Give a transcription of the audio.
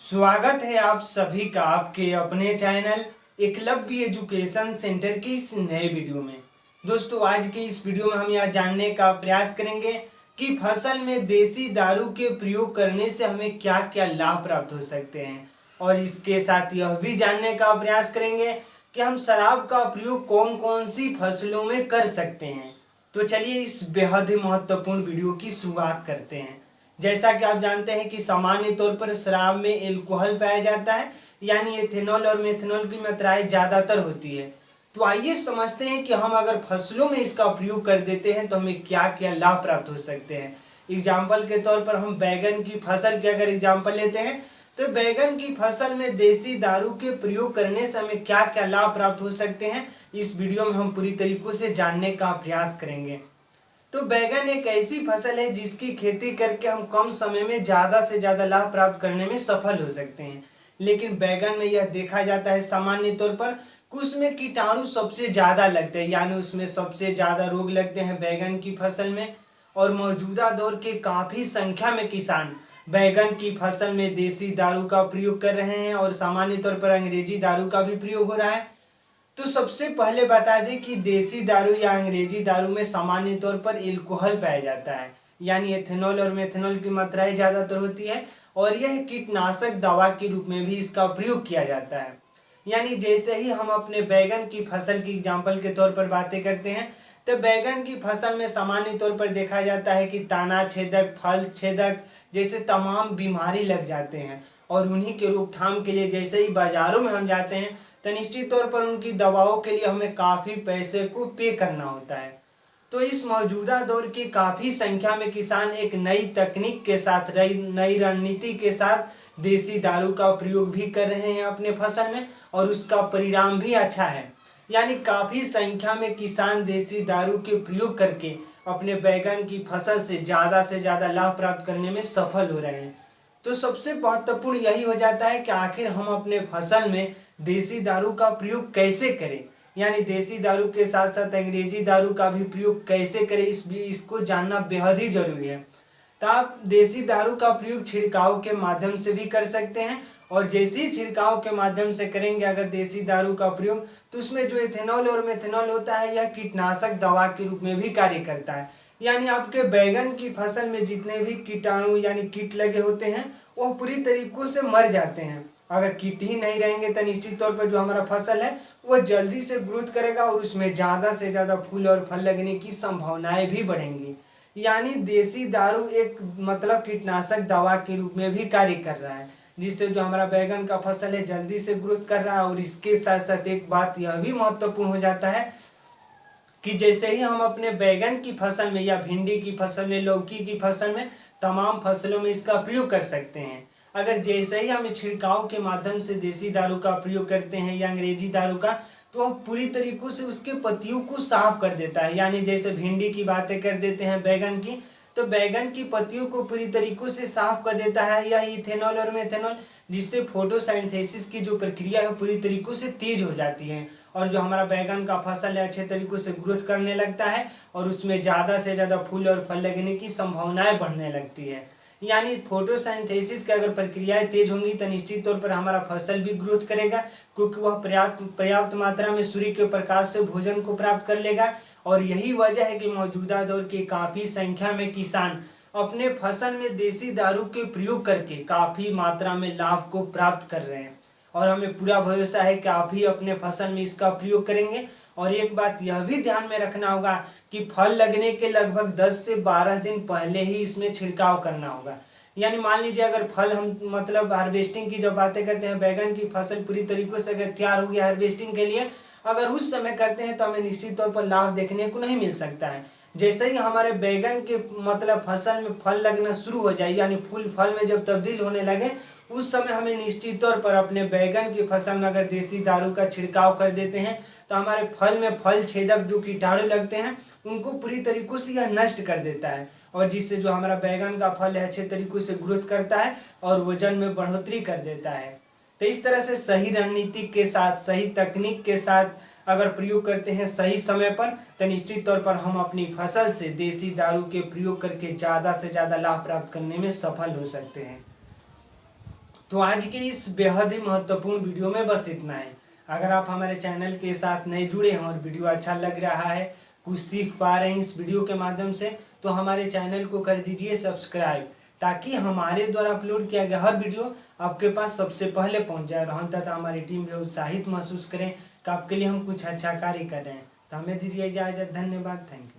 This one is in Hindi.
स्वागत है आप सभी का आपके अपने चैनल एकलव्य एजुकेशन सेंटर की इस नए वीडियो में। दोस्तों, आज के इस वीडियो में हम यह जानने का प्रयास करेंगे कि फसल में देसी दारू के प्रयोग करने से हमें क्या क्या लाभ प्राप्त हो सकते हैं, और इसके साथ यह भी जानने का प्रयास करेंगे कि हम शराब का प्रयोग कौन कौन सी फसलों में कर सकते हैं। तो चलिए इस बेहद ही महत्वपूर्ण वीडियो की शुरुआत करते हैं। जैसा कि आप जानते हैं कि सामान्य तौर पर शराब में एल्कोहल पाया जाता है, यानी एथेनॉल और मेथनॉल की मात्राएं ज्यादातर होती है। तो आइए समझते हैं कि हम अगर फसलों में इसका प्रयोग कर देते हैं तो हमें क्या क्या लाभ प्राप्त हो सकते हैं। एग्जाम्पल के तौर पर हम बैगन की फसल के अगर एग्जाम्पल लेते हैं तो बैगन की फसल में देसी दारू के प्रयोग करने से हमें क्या क्या लाभ प्राप्त हो सकते हैं, इस वीडियो में हम पूरी तरीकों से जानने का प्रयास करेंगे। तो बैगन एक ऐसी फसल है जिसकी खेती करके हम कम समय में ज्यादा से ज्यादा लाभ प्राप्त करने में सफल हो सकते हैं। लेकिन बैगन में यह देखा जाता है सामान्य तौर पर कि उसमें कीटाणु सबसे ज्यादा लगते हैं, यानी उसमें सबसे ज्यादा रोग लगते हैं बैगन की फसल में। और मौजूदा दौर के काफी संख्या में किसान बैगन की फसल में देसी दारू का प्रयोग कर रहे हैं और सामान्य तौर पर अंग्रेजी दारू का भी प्रयोग हो रहा है। तो सबसे पहले बता दें कि देसी दारू या अंग्रेजी दारू में सामान्य तौर पर एल्कोहल पाया जाता है, यानी एथेनॉल और मेथनॉल की मात्राएं ज्यादातर होती है, और यह कीटनाशक दवा के रूप में भी इसका प्रयोग किया जाता है। यानी जैसे ही हम अपने बैगन की फसल की एग्जाम्पल के तौर पर बातें करते हैं तो बैगन की फसल में सामान्य तौर पर देखा जाता है कि तना छेदक, फल छेदक जैसे तमाम बीमारी लग जाते हैं, और उन्हीं के रोकथाम के लिए जैसे ही बाजारों में हम जाते हैं तो निश्चित तौर पर उनकी दवाओं के लिए हमें काफी पैसे को पे करना होता है। तो इस मौजूदा दौर की काफी संख्या में किसान एक नई तकनीक के साथ, नई रणनीति के साथ देसी दारू का प्रयोग भी कर रहे हैं अपने फसल में, और उसका परिणाम भी अच्छा है। यानी काफी संख्या में किसान देसी दारू के प्रयोग करके अपने बैगन की फसल से ज्यादा लाभ प्राप्त करने में सफल हो रहे हैं। तो सबसे महत्वपूर्ण यही हो जाता है कि आखिर हम अपने फसल में देसी दारू का प्रयोग कैसे करें, यानी देसी दारू के साथ साथ अंग्रेजी दारू का भी प्रयोग कैसे करें, इसको जानना बेहद ही जरूरी है। तो आप देसी दारू का प्रयोग छिड़काव के माध्यम से भी कर सकते हैं, और जैसे ही छिड़काव के माध्यम से करेंगे अगर देसी दारू का प्रयोग, तो उसमें जो एथेनॉल और मेथनॉल होता है यह कीटनाशक दवा के रूप में भी कार्य करता है। यानी आपके बैगन की फसल में जितने भी कीटाणु यानी कीट लगे होते हैं वो पूरी तरीकों से मर जाते हैं। अगर कीट ही नहीं रहेंगे तो निश्चित तौर पर जो हमारा फसल है वह जल्दी से ग्रोथ करेगा और उसमें ज्यादा से ज्यादा फूल और फल लगने की संभावनाएं भी बढ़ेंगी। यानी देसी दारू एक कीटनाशक दवा के रूप में भी कार्य कर रहा है, जिससे जो हमारा बैगन का फसल है जल्दी से ग्रोथ कर रहा है। और इसके साथ साथ एक बात यह भी महत्वपूर्ण हो जाता है कि जैसे ही हम अपने बैगन की फसल में या भिंडी की फसल में, लौकी की फसल में, तमाम फसलों में इसका प्रयोग कर सकते हैं। अगर जैसे ही हम छिड़काव के माध्यम से देसी दारू का प्रयोग करते हैं या अंग्रेजी दारू का, तो वह पूरी तरीकों से उसके पत्तियों को साफ कर देता है। यानी जैसे भिंडी की बातें कर देते हैं बैगन की, तो बैगन की पत्तियों को पूरी तरीकों से साफ कर देता है यह इथेनॉल और मेथनॉल, जिससे फोटोसिंथेसिस की जो प्रक्रिया है पूरी तरीकों से तेज हो जाती है, और जो हमारा बैगन का फसल है अच्छे तरीकों से ग्रोथ करने लगता है, और उसमें ज्यादा से ज्यादा फूल और फल लगने की संभावनाएं बढ़ने लगती है। यानी फोटोसिंथेसिस की अगर प्रक्रियाएं तेज होंगी तो निश्चित तौर पर हमारा फसल भी ग्रोथ करेगा, क्योंकि वह पर्याप्त मात्रा में सूर्य के प्रकाश से भोजन को प्राप्त कर लेगा। और यही वजह है कि मौजूदा दौर के काफी संख्या में किसान अपने फसल में देसी दारू के प्रयोग करके काफी मात्रा में लाभ को प्राप्त कर रहे हैं, और हमें पूरा भरोसा है कि आप भी अपने फसल में इसका प्रयोग करेंगे। और एक बात यह भी ध्यान में रखना होगा कि फल लगने के लगभग 10 से 12 दिन पहले ही इसमें छिड़काव करना होगा। यानी मान लीजिए अगर फल हम हार्वेस्टिंग की जब बातें करते हैं, बैगन की फसल पूरी तरीके से अगर तैयार हो गया हार्वेस्टिंग के लिए, अगर उस समय करते हैं तो हमें निश्चित तौर पर लाभ देखने को नहीं मिल सकता है। जैसे ही हमारे बैगन के फसल में फल लगना शुरू हो जाए, यानी फूल फल में जब तब्दील होने लगे, उस समय हमें निश्चित तौर पर अपने बैगन की फसल में अगर देसी दारू का छिड़काव कर देते हैं तो हमारे फल में फल छेदक जो कीटाणु लगते हैं उनको पूरी तरीकों से यह नष्ट कर देता है, और जिससे जो हमारा बैगन का फल है अच्छे तरीकों से ग्रोथ करता है और वजन में बढ़ोतरी कर देता है। तो इस तरह से सही रणनीति के साथ, सही तकनीक के साथ अगर प्रयोग करते हैं सही समय पर, तो निश्चित तौर पर हम अपनी फसल से देसी दारू के प्रयोग करके ज्यादा से ज्यादा लाभ प्राप्त करने में सफल हो सकते हैं। तो आज के इस बेहद ही महत्वपूर्ण वीडियो में बस इतना है। अगर आप हमारे चैनल के साथ नए जुड़े हैं और वीडियो अच्छा लग रहा है, कुछ सीख पा रहे हैं इस वीडियो के माध्यम से, तो हमारे चैनल को कर दीजिए सब्सक्राइब, ताकि हमारे द्वारा अपलोड किया गया हर वीडियो आपके पास सबसे पहले पहुंच जाए और अंततः हमारी टीम भी उत्साहित महसूस करें कि आपके लिए हम कुछ अच्छा कार्य कर रहे हैं। तो हमें दीजिए इजाजत। धन्यवाद। Thank you.